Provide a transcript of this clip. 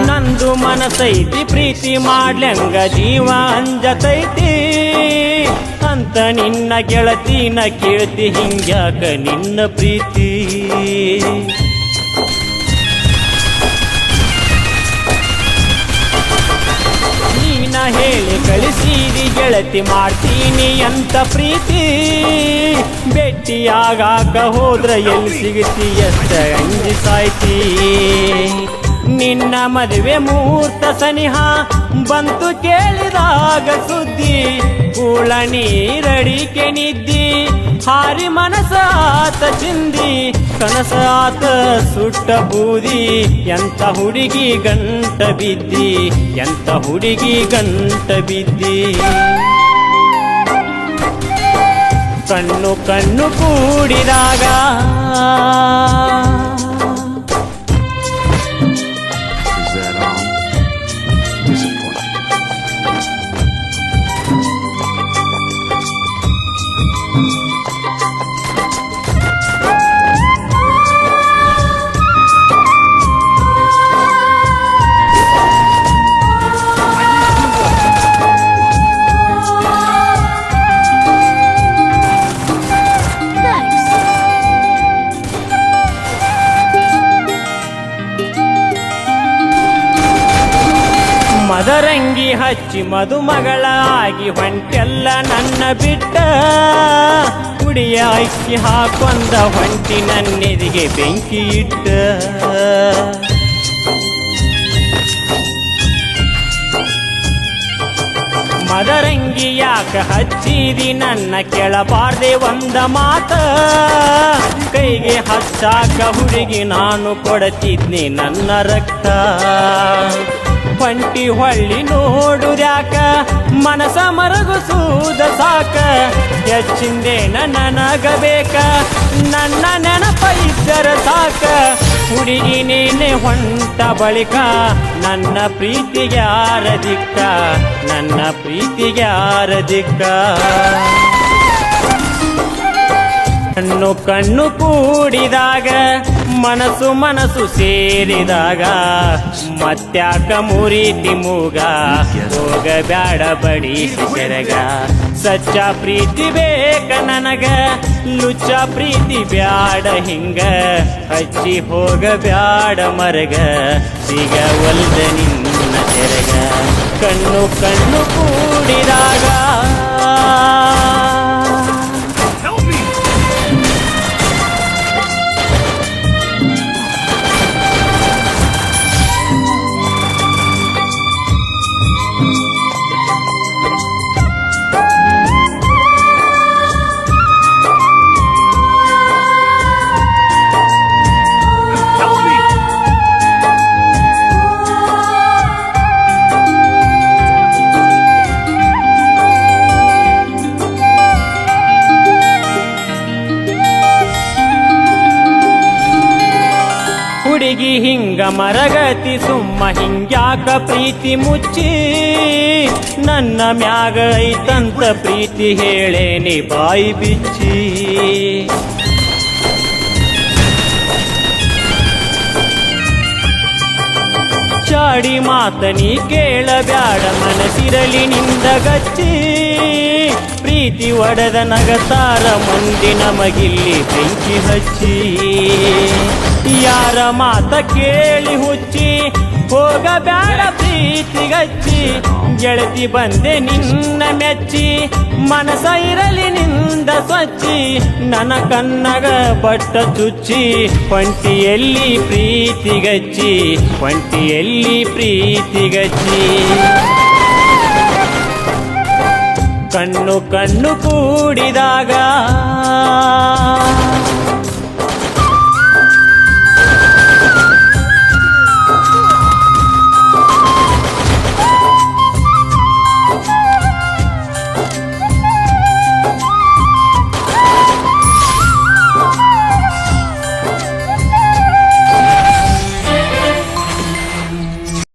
ನಂದು ಮನಸೈತಿ ಪ್ರೀತಿ ಮಾಡ್ಲಂಗ ಜೀವ ಅಂಜತೈತಿ ಅಂತ ನಿನ್ನ ಗೆಳತಿನ ಕೇಳ್ತಿ ಹಿಂಗ್ಯಾಕ ನಿನ್ನ ಪ್ರೀತಿ ನೀನ ಹೇಳಿ ಕಳಿಸಿದಿ ಗೆಳತಿ ಮಾಡ್ತೀನಿ ಅಂತ ಪ್ರೀತಿ ಭೇಟಿಯಾಗಾಕ ಹೋದ್ರ ಎಲ್ಲಿ ಸಿಗತಿ ಎಷ್ಟ ಅಂಜಿ ಸಾಯ್ತಿ ನಿನ್ನ ಮದುವೆ ಮುಹೂರ್ತ ಸನಿಹ ಬಂತು ಕೇಳಿದಾಗ ಸುದ್ದಿ ಕೂಳ ನೀರಡಿಕೆ ನಿದ್ದಿ ಹಾರಿ ಮನಸಾತ ಚಿಂದಿ ಕನಸಾತ ಸುಟ್ಟ ಬೂದಿ ಎಂತ ಹುಡುಗಿ ಗಂಟ ಬಿದ್ದಿ ಎಂತ ಹುಡುಗಿ ಗಂಟ ಬಿದ್ದಿ ಕಣ್ಣು ಕಣ್ಣು ಕೂಡಿದಾಗ ಮದರಂಗಿ ಹಚ್ಚಿ ಮದುಮಗಳಾಗಿ ಹೊಂಟೆಲ್ಲ ನನ್ನ ಬಿಟ್ಟ ಕುಡಿಯ ಅಕ್ಕಿ ಹಾಕೊಂದ ಹೊಂಟಿ ನನ್ನೆದಿಗೆ ಬೆಂಕಿ ಇಟ್ಟ ಮದರಂಗಿ ಯಾಕ ಹಚ್ಚಿದಿ ನನ್ನ ಕೆಳಬಾರ್ದೆ ಒಂದ ಮಾತ ಕೈಗೆ ಹಚ್ಚಾಕ ಹುಡುಗಿ ನಾನು ಕೊಡತಿದ್ನಿ ನನ್ನ ರಕ್ತ ಹೊಂಟಿ ಹೊಳ್ಳಿ ನೋಡುದ್ಯಾಕ ಮನಸ ಮರಗುಸೂದ ಸಾಕ ಹೆಚ್ಚಿಂದೇನ ನನಗಬೇಕ ನನ್ನ ನೆನಪ ಇದ್ದರ ಸಾಕ ಹುಡುಗಿ ನೀನೆ ಹೊಂಟ ಬಳಿಕ ನನ್ನ ಪ್ರೀತಿಗೆ ಯಾರ ದಿಕ್ಕ ನನ್ನ ಪ್ರೀತಿಗೆ ಯಾರ ದಿಕ್ಕ ಕಣ್ಣು ಕಣ್ಣು ಕೂಡಿದಾಗ ಮನಸ್ಸು ಮನಸ್ಸು ಸೇರಿದಾಗ ಮತ್ಯಾಕ ಮುರಿತಿ ಮೂಗ ಹೋಗ ಬ್ಯಾಡ ಬಡಿ ಸೆರಗ ಸಚ್ಚ ಪ್ರೀತಿ ಬೇಕ ನನಗ ಲುಚ್ಚ ಪ್ರೀತಿ ಬ್ಯಾಡ ಹಿಂಗ ಹಚ್ಚಿ ಹೋಗ ಬ್ಯಾಡ ಮರಗ ಸಿಗವಲ್ದ ನಿನ್ನ ಸೆರಗ ಕಣ್ಣು ಕಣ್ಣು ಕೂಡಿದಾಗ ಹುಡುಗಿ ಹಿಂಗ ಮರಗತಿ ಸುಮ್ಮ ಹಿಂಗ್ಯಾಕ ಪ್ರೀತಿ ಮುಚ್ಚಿ ನನ್ನ ಮ್ಯಾಗ ಐತಂತ ಪ್ರೀತಿ ಹೇಳೇನಿ ಬಾಯಿ ಬಿಚ್ಚಿ ಚಾಡಿ ಮಾತನಿ ಕೇಳಬ್ಯಾಡ ಮನಸ್ಸಿರಲಿ ನಿಂದ ಗಚ್ಚಿ ಪ್ರೀತಿ ಒಡೆದ ನಗತಾರ ಮುಂದಿನ ಮಗಿಲ್ಲಿ ಬೆಂಕಿ ಹಚ್ಚಿ ಯಾರ ಮಾತ ಕೇಳಿ ಹುಚ್ಚಿ ಹೋಗಬ್ಯಾಡ ಪ್ರೀತಿಗಚ್ಚಿ ಗೆಳತಿ ಬಂದೆ ನಿನ್ನ ಮೆಚ್ಚಿ ಮನಸ ಇರಲಿ ನಿಂದ ಸ್ವಚ್ಚಿ ನನ್ನ ಕನ್ನಗ ಬಟ್ಟ ಚುಚ್ಚಿ ಹೊಂಟಿಯಲ್ಲಿ ಪ್ರೀತಿಗಚ್ಚಿ ಹೊಂಟಿಯಲ್ಲಿ ಪ್ರೀತಿಗಚ್ಚಿ ಕಣ್ಣು ಕಣ್ಣು ಕೂಡಿದಾಗ